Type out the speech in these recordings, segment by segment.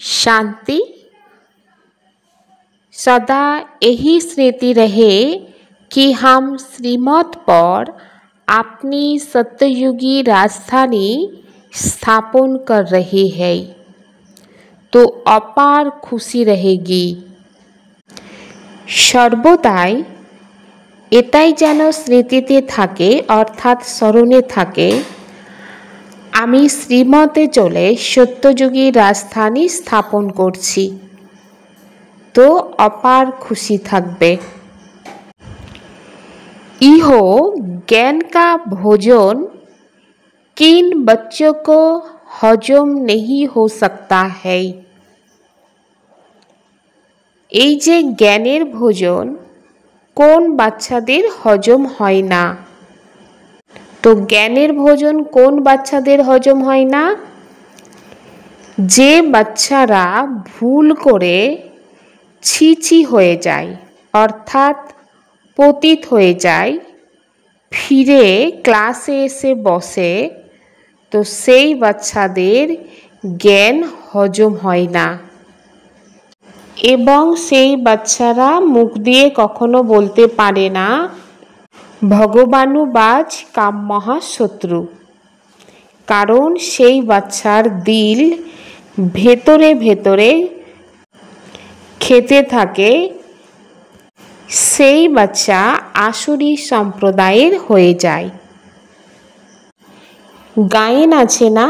शांति। सदा यही स्मृति रहे कि हम श्रीमत पर अपनी सत्ययुगी राजधानी स्थापन कर रहे हैं, तो अपार खुशी रहेगी। सर्वदाई এটাই যেন স্মৃতিতে থাকে, অর্থাৎ স্মরণে থাকে, আমি শ্রীমতে চলে সত্যযুগী রাজধানী স্থাপন করছি, তো অপার খুশি থাকবে। इह ज्ञान का भोजन किन बच्चों को हजम नहीं हो सकता है। এই যে জ্ঞানের ভোজন কোন বাচ্চাদের হজম হয় না? তো জ্ঞানের ভোজন কোন বাচ্চাদের হজম হয় না? যে বাচ্চারা ভুল করে ছিছি হয়ে যায়, অর্থাৎ পতিত হয়ে যায়, ফিরে ক্লাসে এসে বসে, তো সেই বাচ্চাদের জ্ঞান হজম হয় না এবং সেই বাচ্চারা মুখ দিয়ে কখনো বলতে পারে না ভগবানুবাজ কাম মহাশত্রু, কারণ সেই বাচ্চার দিল ভেতরে ভেতরে খেতে থাকে, সেই বাচ্চা আসুরি সম্প্রদায়ের হয়ে যায়। গায়েন আছে না,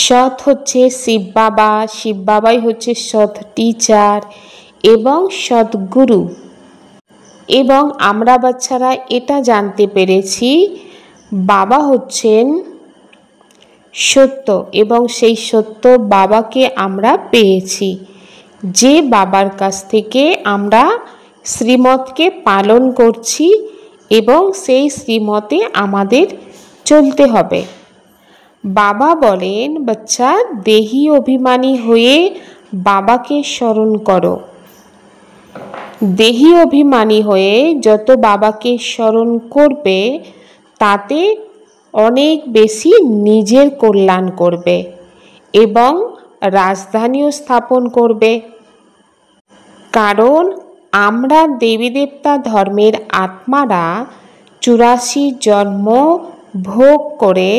সৎ হচ্ছে শিব বাবা, শিব বাবাই হচ্ছে সৎ টিচার এবং সদ্গুরু। এবং আমরা বাচ্চারা এটা জানতে পেরেছি বাবা হচ্ছেন সত্য এবং সেই সত্য বাবাকে আমরা পেয়েছি, যে বাবার কাছ থেকে আমরা শ্রীমতকে পালন করছি এবং সেই শ্রীমতে আমাদের চলতে হবে। বাবা বলেন, বাচ্চা দেহি অভিমানী হয়ে বাবাকে স্মরণ করো। দেহি অভিমানী হয়ে যত বাবাকে স্মরণ করবে তাতে অনেক বেশি নিজের কল্যাণ করবে এবং রাজধানীও স্থাপন করবে। কারণ আমরা দেবী দেবতা ধর্মের আত্মারা 84 জন্ম ভোগ করে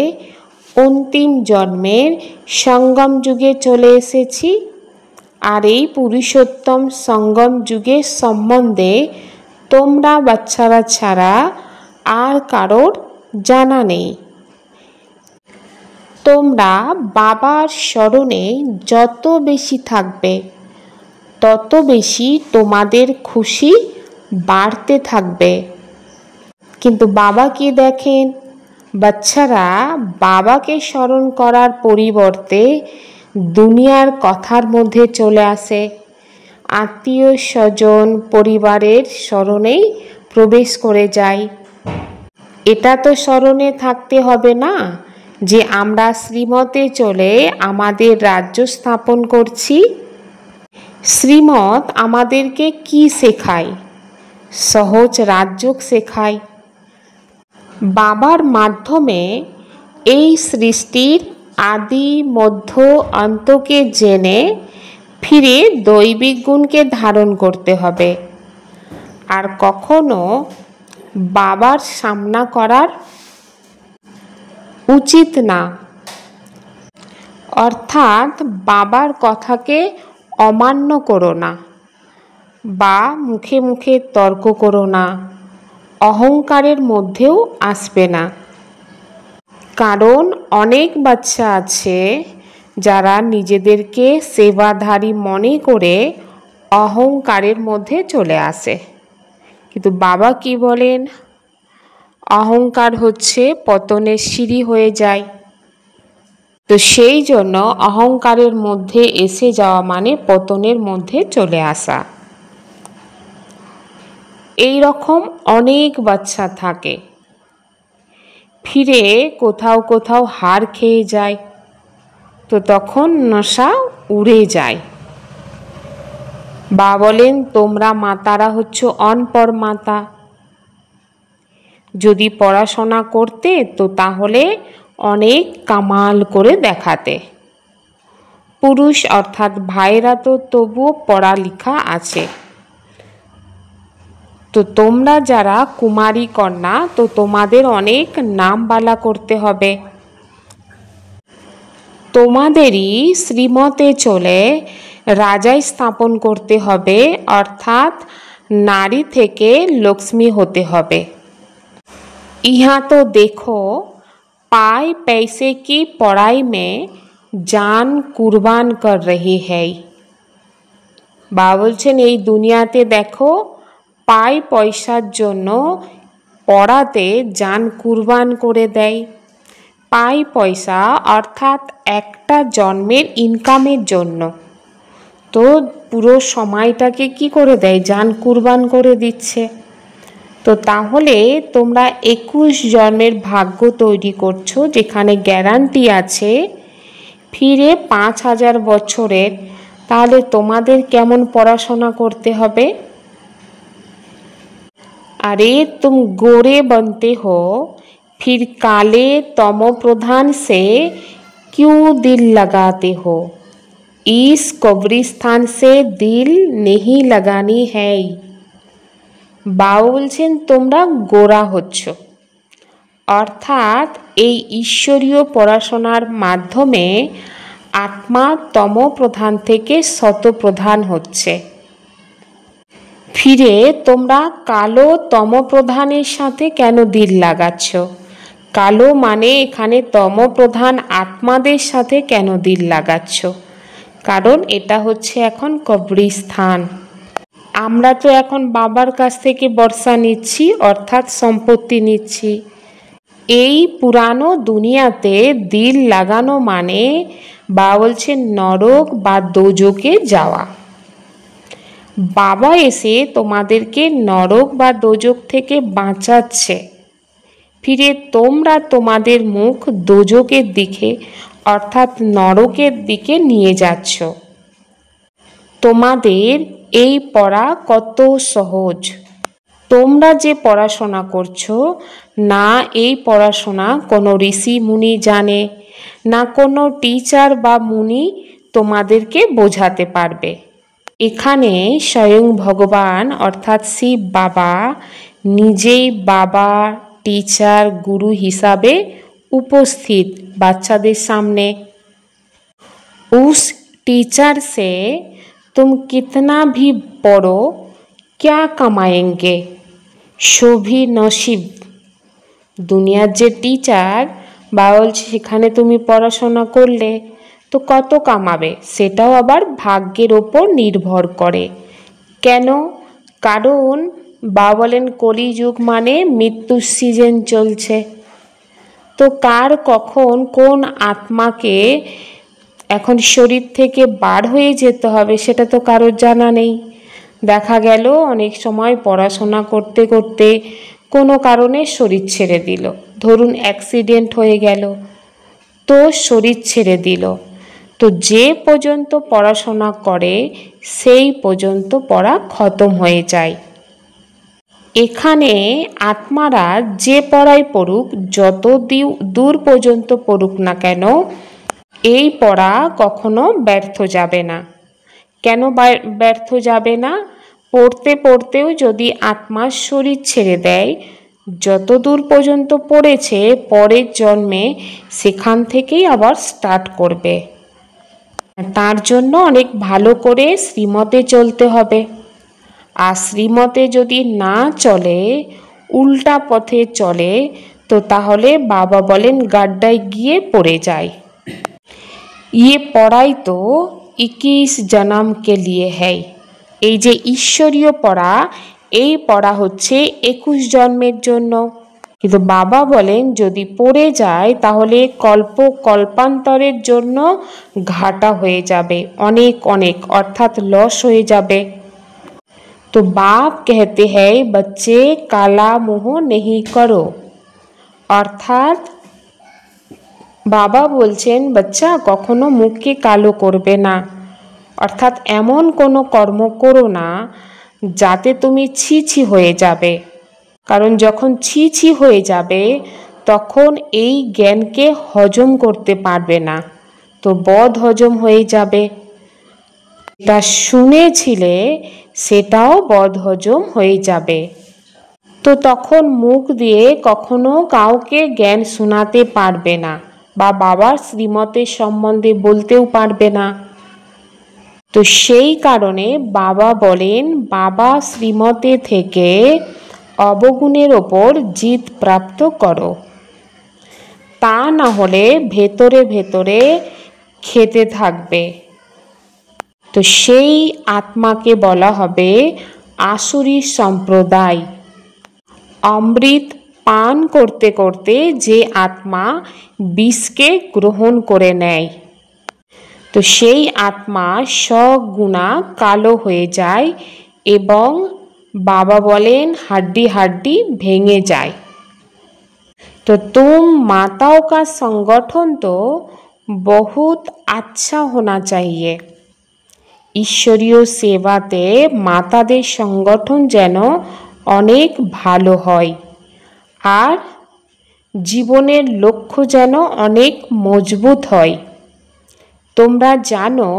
অন্তিম জন্মের সঙ্গম যুগে চলে এসেছি, আর এই পুরুষোত্তম সঙ্গম যুগের সম্বন্ধে তোমরা বাচ্চারা ছাড়া আর কারোর জানা নেই। তোমরা বাবার স্মরণে যত বেশি থাকবে তত বেশি তোমাদের খুশি বাড়তে থাকবে। কিন্তু বাবা কি দেখেন, বাচ্চারা বাবাকে স্মরণ করার পরিবর্তে দুনিয়ার কথার মধ্যে চলে আসে, আত্মীয় স্বজন পরিবারের স্মরণেই প্রবেশ করে যায়। এটা তো স্মরণে থাকতে হবে না যে আমরা শ্রীমতে চলে আমাদের রাজ্য স্থাপন করছি। শ্রীমত আমাদেরকে কি শেখায়? সহজ রাজযোগ শেখায়। বাবার মাধ্যমে এই সৃষ্টির আদি মধ্য অন্তকে জেনে ফিরে দৈবিক গুণকে ধারণ করতে হবে, আর কখনো বাবার সামনা করার উচিত না, অর্থাৎ বাবার কথাকে অমান্য করো না বা মুখে মুখে তর্ক করো না, অহংকারের মধ্যেও আসবে না। কারণ অনেক বাচ্চা আছে যারা নিজেদেরকে সেবাধারী মনে করে অহংকারের মধ্যে চলে আসে, কিন্তু বাবা কি বলেন, অহংকার হচ্ছে পতনের সিঁড়ি হয়ে যায়। তো সেই জন্য অহংকারের মধ্যে এসে যাওয়া মানে পতনের মধ্যে চলে আসা। এই রকম অনেক বাচ্চা থাকে, ফিরে কোথাও কোথাও হার খেয়ে যায়, তো তখন নশা উড়ে যায়। বা বলেন, তোমরা মাতারা হচ্ছ অনপর মাতা, যদি পড়াশোনা করতে তো তাহলে অনেক কামাল করে দেখাতে, পুরুষ অর্থাৎ ভাইরা তো তবুও পড়ালেখা আছে। তো তোমরা যারা কুমারী কন্যা, তো তোমাদের অনেক নামবালা করতে হবে। তোমাদেরই শ্রীমতে চলে রাজাই স্থাপন করতে হবে, অর্থাৎ নারী থেকে লক্ষ্মী হতে হবে। यहाँ तो देखो पाई पैसे की पढ़ाई में जान कुर्बान कर रही है। বা বলছেন এই দুনিয়াতে দেখো পাই পয়সার জন্য পড়াতে জান কুরবান করে দেয়। পাই পয়সা অর্থাৎ একটা জন্মের ইনকামের জন্য, তো পুরো সময়টাকে কি করে দেয়, জান কুরবান করে দিচ্ছে। তো তাহলে তোমরা 21 জন্মের ভাগ্য তৈরি করছো, যেখানে গ্যারান্টি আছে ফিরে 5000 বছরের। তাহলে তোমাদের কেমন পড়াশোনা করতে হবে। अरे तुम गोरे बनते हो फिर काले तमो प्रधान से क्यों दिल लगाते हो। इस कब्रिस्तान से दिल नहीं लगानी है। বাবা বলছেন তোমরা গোরা হচ্ছ, অর্থাৎ এই ঈশ্বরীয় পড়াশোনার মাধ্যমে আত্মা তম প্রধান থেকে শত প্রধান হচ্ছে। ফিরে তোমরা কালো তম প্রধানের সাথে কেন দিল লাগাচ্ছ। কালো মানে এখানে তম প্রধান আত্মাদের সাথে কেন দিল লাগাচ্ছ, কারণ এটা হচ্ছে এখন কবরস্থান। আমরা তো এখন বাবার কাছ থেকে বর্ষা নিচ্ছি, অর্থাৎ সম্পত্তি নিচ্ছি। এই পুরানো দুনিয়াতে দিল লাগানো মানে বা বলছে নরক বা দোজকে যাওয়া। বাবা এসে তোমাদেরকে নরক বা দোজক থেকে বাঁচাচ্ছে, ফিরে তোমরা তোমাদের মুখ দোজকের দিকে অর্থাৎ নরকের দিকে নিয়ে যাচ্ছ। তোমাদের এই পড়া কত সহজ। তোমরা যে পড়াশোনা করছো না, এই পড়াশোনা কোনো ঋষি মুনি জানে না, কোনো টিচার বা মুনি তোমাদেরকে বোঝাতে পারবে। এখানে স্বয়ং ভগবান অর্থাৎ শিব বাবা নিজেই বাবা, টিচার, গুরু হিসাবে উপস্থিত বাচ্চাদের সামনে। उस टीचर से तुम कितना भी पढ़ो क्या कमाएंगे, शोभी नसीब। দুনিয়ার যে টিচার বা বলছে সেখানে তুমি পড়াশোনা করলে তো কত কামাবে, সেটাও আবার ভাগ্যের ওপর নির্ভর করে। কেন, কারণ বা বলেন কলিযুগ মানে মৃত্যুর সিজন চলছে। তো কার কখন কোন আত্মাকে এখন শরীর থেকে বার হয়ে যেতে হবে সেটা তো কারোর জানা নেই। দেখা গেল অনেক সময় পড়াশোনা করতে করতে কোনো কারণে শরীর ছেড়ে দিল, ধরুন অ্যাক্সিডেন্ট হয়ে গেল, তো শরীর ছেড়ে দিল। তো যে পর্যন্ত পড়াশোনা করে সেই পর্যন্ত পড়া খতম হয়ে যায়। এখানে আত্মারা যে পড়াই পড়ুক, যত দূর পর্যন্ত পড়ুক না কেন, এই পড়া কখনো ব্যর্থ যাবে না। কেন ব্যর্থ যাবে না, পড়তে পড়তেও যদি আত্মার শরীর ছেড়ে দেয়, যত দূর পর্যন্ত পড়েছে পরের জন্মে সেখান থেকেই আবার স্টার্ট করবে। তার জন্য অনেক ভালো করে শ্রীমতে চলতে হবে। আর শ্রীমতে যদি না চলে, উল্টা পথে চলে, তো তাহলে বাবা বলেন গাড্ডায় গিয়ে পড়ে যায়। ये पढ़ाई तो 21 जन्म के लिए है। এই যে ঈশ্বরীয় পড়া, এই পড়া হচ্ছে 21 জন্মের জন্য। কিন্তু বাবা বলেন যদি পড়ে যায় তাহলে কল্পান্তরের জন্য ঘাটা হয়ে যাবে, অনেক অনেক, অর্থাৎ লস হয়ে যাবে। तो बाप कहते हैं बच्चे काला मोह नहीं करो, অর্থাৎ বাবা বলছেন বাচ্চা কখনো মুখকে কালো করবে না, অর্থাৎ এমন কোনো কর্ম করো না যাতে তুমি ছি ছি হয়ে যাবে। কারণ যখন ছি ছি হয়ে যাবে তখন এই জ্ঞানকে হজম করতে পারবে না, তো বদ হজম হয়ে যাবে। যেটা শুনেছিলে সেটাও বদ হজম হয়ে যাবে। তো তখন মুখ দিয়ে কখনো কাউকে জ্ঞান শোনাতে পারবে না বা বাবার শ্রীমতের সম্বন্ধে বলতেও পারবে না। তো সেই কারণে বাবা বলেন, বাবা শ্রীমতে থেকে অবগুণের ওপর জিত প্রাপ্ত করো, তা না হলে ভেতরে ভেতরে খেতে থাকবে। তো সেই আত্মাকে বলা হবে আসুরি সম্প্রদায়। অমৃত পান করতে করতে যে আত্মা বিষকে গ্রহণ করে নেয়, তো সেই আত্মা সগুণা কালো হয়ে যায় এবং বাবা বলেন হাড্ডি হাড্ডি ভেঙে যায়। तो तुम माताओं का संगठन तो बहुत अच्छा होना चाहिए। ईश्वरीय सेवाते मातादेर संगठन जेन अनेक भालो हय और जीवनेर लक्ष्य जेन अनेक मजबूत हय। তোমরা জানো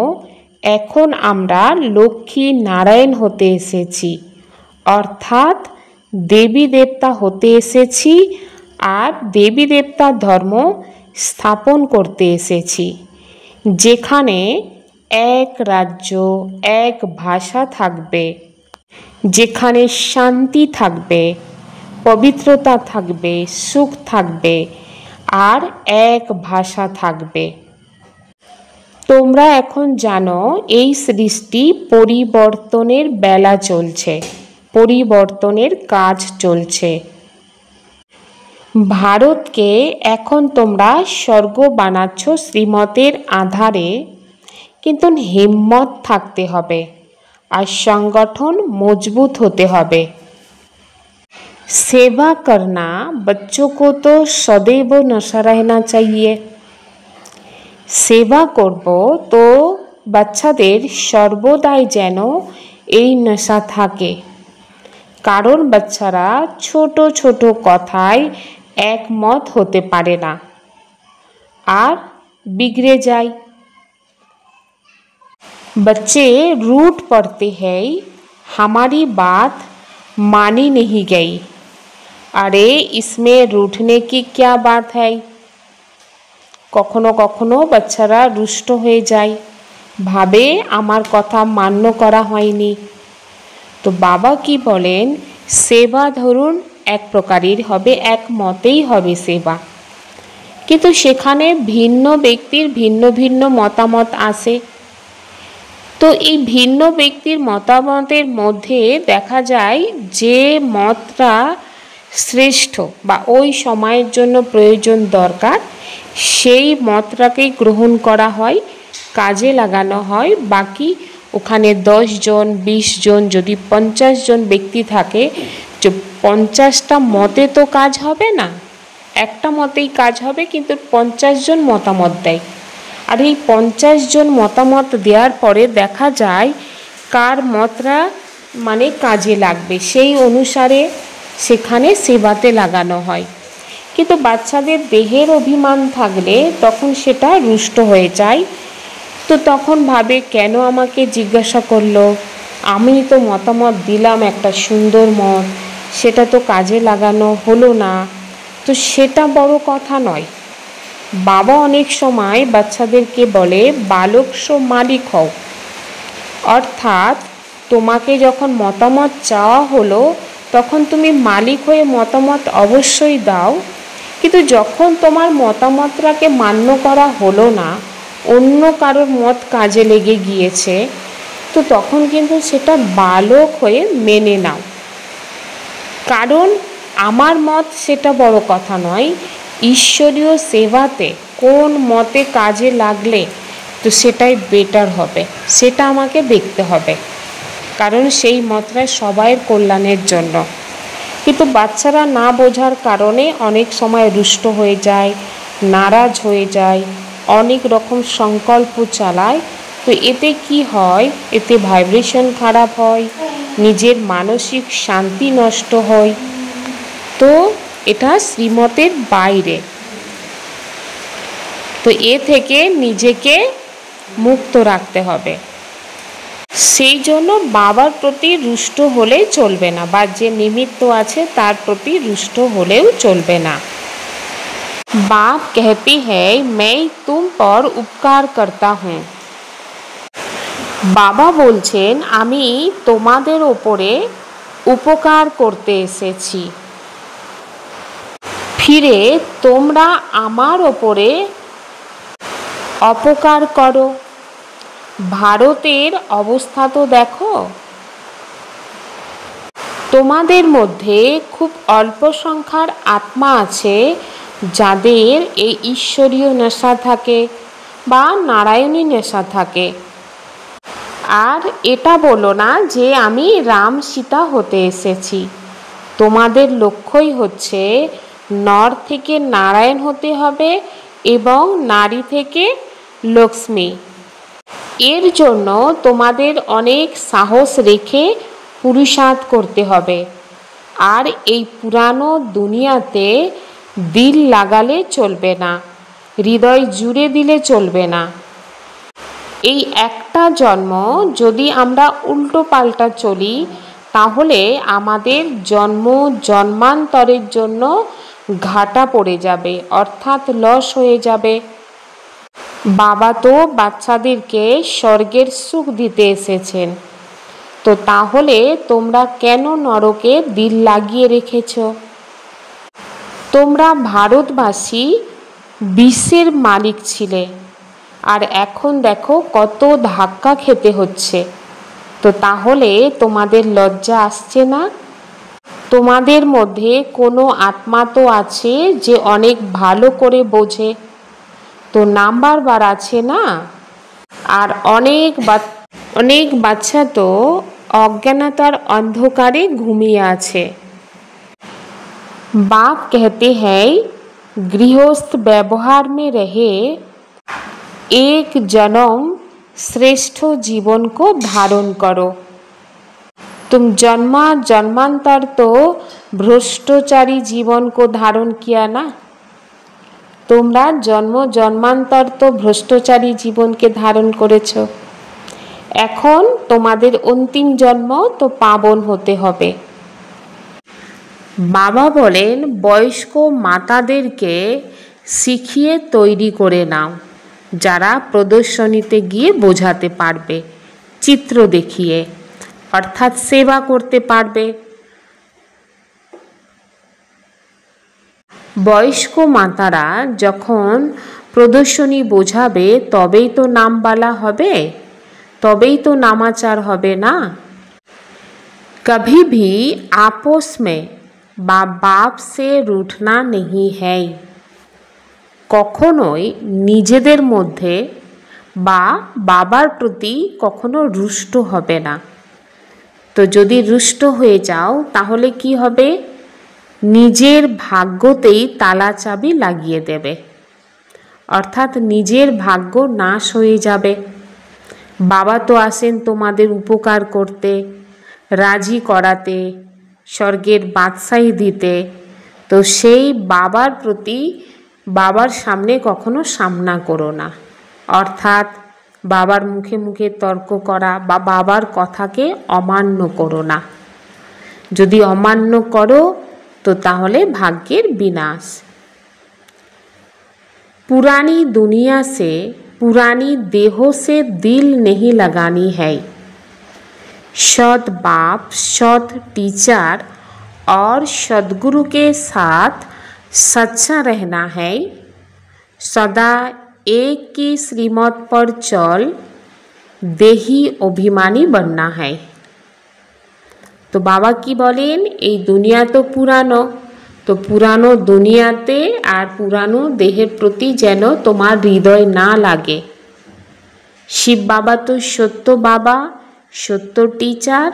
এখন আমরা লক্ষ্মী নারায়ণ হতে এসেছি, অর্থাৎ দেবী দেবতা হতে এসেছি আর দেবী দেবতার ধর্ম স্থাপন করতে এসেছি, যেখানে এক রাজ্য এক ভাষা থাকবে, যেখানে শান্তি থাকবে, পবিত্রতা থাকবে, সুখ থাকবে আর এক ভাষা থাকবে। তোমরা এখন জানো এই সৃষ্টি পরিবর্তনের বেলা চলছে, পরিবর্তনের কাজ চলছে। ভারতকে এখন তোমরা স্বর্গ বানাচ্ছ শ্রীমতের আধারে, কিন্তু হিম্মত থাকতে হবে আর সংগঠন মজবুত হতে হবে। सेवा करना बच्चों को तो सदैव नशा रहना चाहिए। सेवा करब तो বাচ্চাদের সর্বদাই যেন এই নেশা থাকে, কারণ বাচ্চারা ছোট ছোট কথায় একমত হতে পারে না আর बिगड़े যায়। बच्चे रूठ पड़ते हैं, हमारी बात मानी नहीं गई। अरे इसमें रूठने की क्या बात है। কখনো কখনো বাচ্চারা রুষ্ট হয়ে যায়, ভাবে আমার কথা মান্য করা হয়নি। তো বাবা কি বলেন, সেবা ধরুন এক প্রকারের হবে, এক মতেই হবে সেবা, কিন্তু সেখানে ভিন্ন ব্যক্তির ভিন্ন ভিন্ন মতামত আসে। তো এই ভিন্ন ব্যক্তির মতামতের মধ্যে দেখা যায় যে মতটা শ্রেষ্ঠ বা ওই সময়ের জন্য প্রয়োজন দরকার, সেই মতটাকেই গ্রহণ করা হয়, কাজে লাগানো হয়। বাকি ওখানে 10 জন 20 জন যদি 50 জন ব্যক্তি থাকে, যে 50টা মতে তো কাজ হবে না, একটা মতেই কাজ হবে, কিন্তু 50 জন মতামত দেয়। আর এই 50 জন মতামত দেওয়ার পরে দেখা যায় কার মতটা মানে কাজে লাগবে, সেই অনুসারে সেখানে সেবাতে লাগানো হয়। কিন্তু বাচ্চাদের দেহের অভিমান থাকলে তখন সেটা রুষ্ট হয়ে যায়। তো তখন ভাবে কেন আমাকে জিজ্ঞাসা করলো, আমি তো মতামত দিলাম একটা সুন্দর মত, সেটা তো কাজে লাগানো হলো না। তো সেটা বড় কথা নয়। বাবা অনেক সময় বাচ্চাদেরকে বলে বালক সো মালিক হও, অর্থাৎ তোমাকে যখন মতামত চাওয়া হলো তখন তুমি মালিক হয়ে মতামত অবশ্যই দাও, কিন্তু যখন তোমার মতামতটাকে মান্য করা হলো না, অন্য কারোর মত কাজে লেগে গিয়েছে, তো তখন কিন্তু সেটা বালক হয়ে মেনে নাও। কারণ আমার মত সেটা বড় কথা নয়, ঈশ্বরীয় সেবাতে কোন মতে কাজে লাগলে তো সেটাই বেটার হবে, সেটা আমাকে দেখতে হবে, কারণ সেই মতটা সবাইয়ের কল্যাণের জন্য। কিন্তু বাচ্চারা না বোঝার কারণে অনেক সময় রুষ্ট হয়ে যায়, নারাজ হয়ে যায়, অনেক রকম সংকল্প চালায়। তো এতে কি হয়, এতে ভাইব্রেশন খারাপ হয়, নিজের মানসিক শান্তি নষ্ট হয়। তো এটা শ্রীমতের বাইরে। তো এ থেকে নিজেকে মুক্ত রাখতে হবে। সেই জন্য বাবার প্রতি রুষ্ট হলেই চলবে না, বা যে নিমিত্ত আছে তার প্রতি রুষ্ট হলেও চলবে না। बाप कहती है मैं तुम पर उपकार करता हूँ। বাবা বলছেন আমি তোমাদের ওপরে উপকার করতে এসেছি, ফিরে তোমরা আমার ওপরে অপকার করো। ভারতের অবস্থা তো দেখো, তোমাদের মধ্যে খুব অল্প সংখ্যার আত্মা আছে যাদের এই ঈশ্বরীয় নেশা থাকে বা নারায়ণী নেশা থাকে। আর এটা বলো না যে আমি রাম সীতা হতে এসেছি। তোমাদের লক্ষ্যই হচ্ছে নর থেকে নারায়ণ হতে হবে এবং নারী থেকে লক্ষ্মী। এর জন্য তোমাদের অনেক সাহস রেখে পুরুষার্থ করতে হবে। আর এই পুরানো দুনিয়াতে দিল লাগালে চলবে না, হৃদয় জুড়ে দিলে চলবে না। এই একটা জন্ম যদি আমরা উল্টো পাল্টা চলি তাহলে আমাদের জন্ম জন্মান্তরের জন্য ঘাটা পড়ে যাবে, অর্থাৎ লস হয়ে যাবে। বাবা তো বাচ্চাদেরকে স্বর্গের সুখ দিতে এসেছেন, তো তাহলে তোমরা কেন নরকে দিল লাগিয়ে রেখেছ? তোমরা ভারতবাসী বিশ্বের মালিক ছিলে, আর এখন দেখো কত ধাক্কা খেতে হচ্ছে। তো তাহলে তোমাদের লজ্জা আসছে না? তোমাদের মধ্যে কোনো আত্মা তো আছে যে অনেক ভালো করে বোঝে, তো নাম্বার বার আছে না? আর অনেক বাচ্চা তো অজ্ঞানতার অন্ধকারে ঘুমিয়ে আছে। बाप कहते हैं गृहस्थ व्यवहार में रहे, एक जन्म श्रेष्ठ जीवन को धारण करो। तुम जन्मांतर तो भ्रष्टाचारी जीवन को धारण किया ना। তোমরা জন্মান্তর তো ভ্রষ্টাচারী জীবনকে ধারণ করেছ। এখন তোমাদের অন্তিম জন্ম তো পাবন হতে হবে। বাবা বলেন বয়স্ক মাতাদেরকে শিখিয়ে তৈরি করে নাও, যারা প্রদর্শনীতে গিয়ে বোঝাতে পারবে, চিত্র দেখিয়ে, অর্থাৎ সেবা করতে পারবে। বয়স্ক মাতারা যখন প্রদর্শনী বোঝাবে তবেই তো নামবালা হবে, তবেই তো নামাচার হবে না। कभी भी आपस में बाप से रूठना नहीं है। কখনোই নিজেদের মধ্যে বা বাবার প্রতি কখনো রুষ্ট হবে না। তো যদি রুষ্ট হয়ে যাও তাহলে কি হবে? নিজের ভাগ্যতেই তালা চাবি লাগিয়ে দেবে, অর্থাৎ নিজের ভাগ্য নাশ হয়ে যাবে। বাবা তো আসেন তোমাদের উপকার করতে, রাজি করাতে, স্বর্গের বাদশাহী দিতে। তো সেই বাবার প্রতি বাবার সামনে কখনো সামনা করো না, অর্থাৎ বাবার মুখে মুখে তর্ক করা বা বাবার কথাকে অমান্য করো না। যদি অমান্য করো তো তাহলে ভাগ্যের বিনাশ। पुरानी दुनिया से पुरानी देहों से दिल नहीं लगानी है। सद बाप, सद टीचर और सदगुरु के साथ सच्चा रहना है। सदा एक की श्रीमत पर चल देही अभिमानी बनना है। तो बाबा की बोलें এই দুনিয়া তো পুরানো, তো পুরানো দুনিয়াতে আর পুরানো দেহের প্রতি যেন তোমার হৃদয় না লাগে। শিব বাবা তো সত্য বাবা, সত্য টিচার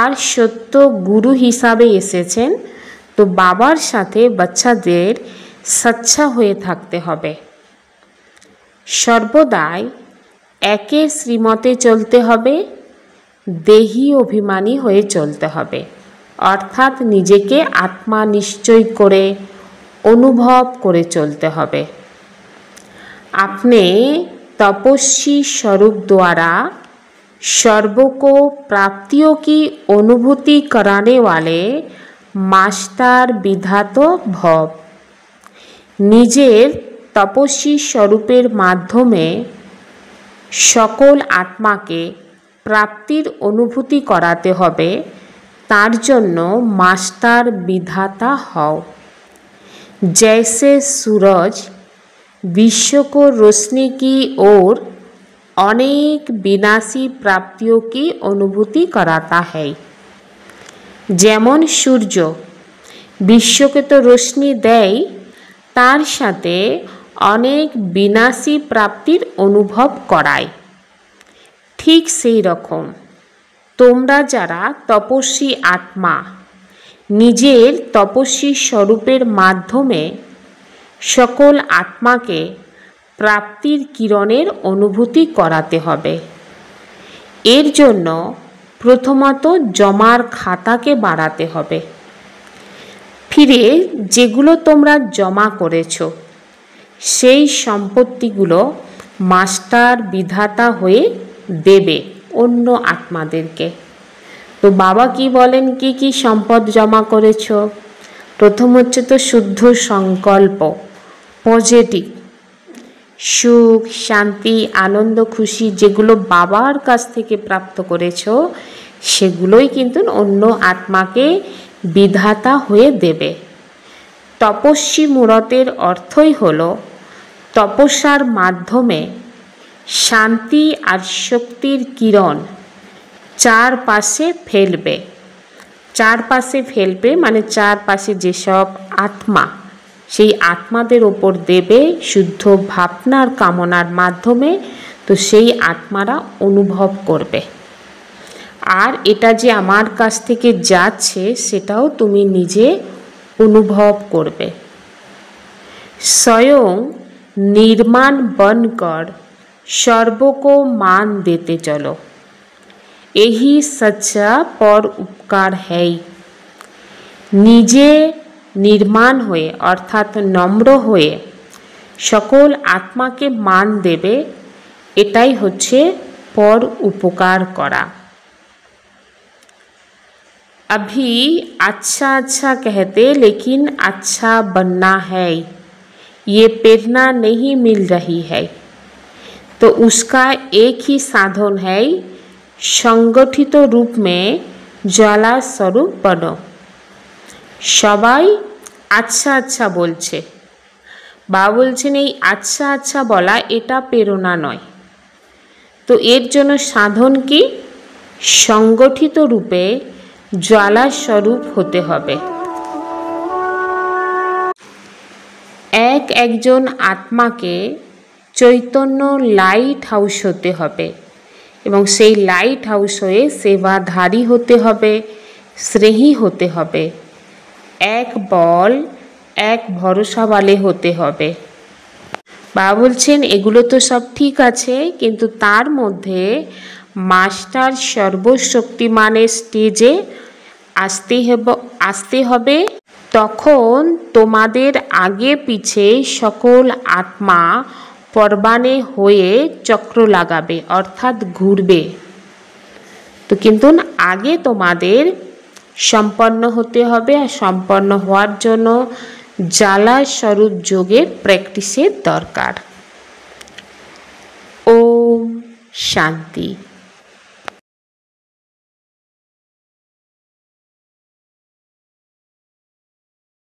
আর সত্য গুরু হিসাবে এসেছেন। তো বাবার সাথে বাচ্চাদের সচ্চা হয়ে থাকতে হবে। সর্বদাই একের শ্রীমতে চলতে হবে, দেহি অভিমানী হয়ে চলতে হবে, অর্থাৎ নিজেকে আত্মা নিশ্চয় করে অনুভব করে চলতে হবে। अपने तपस्वी स्वरूप द्वारा सर्व को प्राप्तियों की अनुभूति कराने वाले मास्टर विधाता भव। निजेर तपस्वी स्वरूपेर माध्यमे सकल आत्मा के प्राप्तिर अनुभूति कराते हबे, तार जन्य मास्टर विधाता हओ। जैसे सूरज विश्व को रोशनी की ओर अनेक विनाशी प्राप्तियों की अनुभूति कराता है। जेमन सूर्य विश्व के तो रोशनी देय, तार साथे अनेक विनाशी प्राप्तिर अनुभव कराय। ठीक सेई रकम तोमरा जारा तपस्वी आत्मा निजेर तपस्वी स्वरूपेर माध्यमे सकल आत्मा के प्राप्तिर किरणेर अनुभूति कराते हबे। एर जन्य प्रथमत जमार खाताके बाड़ाते हबे। फिरे जेगुलो तोमरा जमा करेछो सेई सम्पत्तिगुलो मास्टर विधाता हये देबे अन्य आत्मादेरके। तो बाबा की बोलेन की सम्पद जमा करेछो? प्रथम हच्छे तो शुद्ध संकल्प, पजिटिव सुख शांति आनंद खुशी जेगुलो बाबार काछ थेके प्राप्त करेछो सेगुलोई किन्तु अन्य आत्माके विधाता हये देबे। तपस्वी मूरतेर अर्थई हलो तपस्यार माध्यमे शांति और शक्तिर किरण चारपाशे फेलबे। चारपाशे फेलबे माने चारपाशे जेसब आत्मा सेई आत्मादेर ओपर देबे शुद्ध भावनार कामनार माध्यमे। तो सेई आत्मारा अनुभव करबे और एटा जे आमार काछ थेके जाच्छे सेटाओ तुमी निजे अनुभव करबे। स्वयं निर्माण बनकर सर्व को मान देते चलो, यही सच्चा पर उपकार है। निजे निर्माण हुए अर्थात नम्र हुए सकल आत्मा के मान देवे, एटाई होच्छे पर उपकार करा। अभी अच्छा अच्छा कहते लेकिन अच्छा बनना है, ये प्रेरणा नहीं मिल रही है। तो उसका एक ही साधन है, संगठित रूप में ज्वाला स्वरूप बनो। सबाई अच्छा अच्छा बोलछे, बाबा बोलছেন এই अच्छा अच्छा বলা এটা প্রেরণা নয়। তো এর জন্য সাধন কি? সংগঠিত রূপে ज्वाला स्वरूप होते हबे। एकजन आत्मा के चैतन्य लाइट हाउस होते हबे एवं सेई लाइट हाउस हये सेवाधारी होते हबे, स्नेही होते हबे, एक बल एक भरोसा वाले होते हबे। बाबा बोलছেন एगुलो तो सब ठीक आछे किन्तु तार मध्य मास्टर सर्वशक्तिमानेर स्टेजे आसते हबे। तखन तोमादेर आगे पीछे सकल आत्मा परबाने होये चक्र लागाबे अर्थात घुरबे। तो किन्तु आगे तोमादेर सम्पन्न होते हबे और सम्पन्न होवार जोन्नो ज्वाला स्वरूप योगेर प्रैक्टिसेर दरकार। ओम शांति।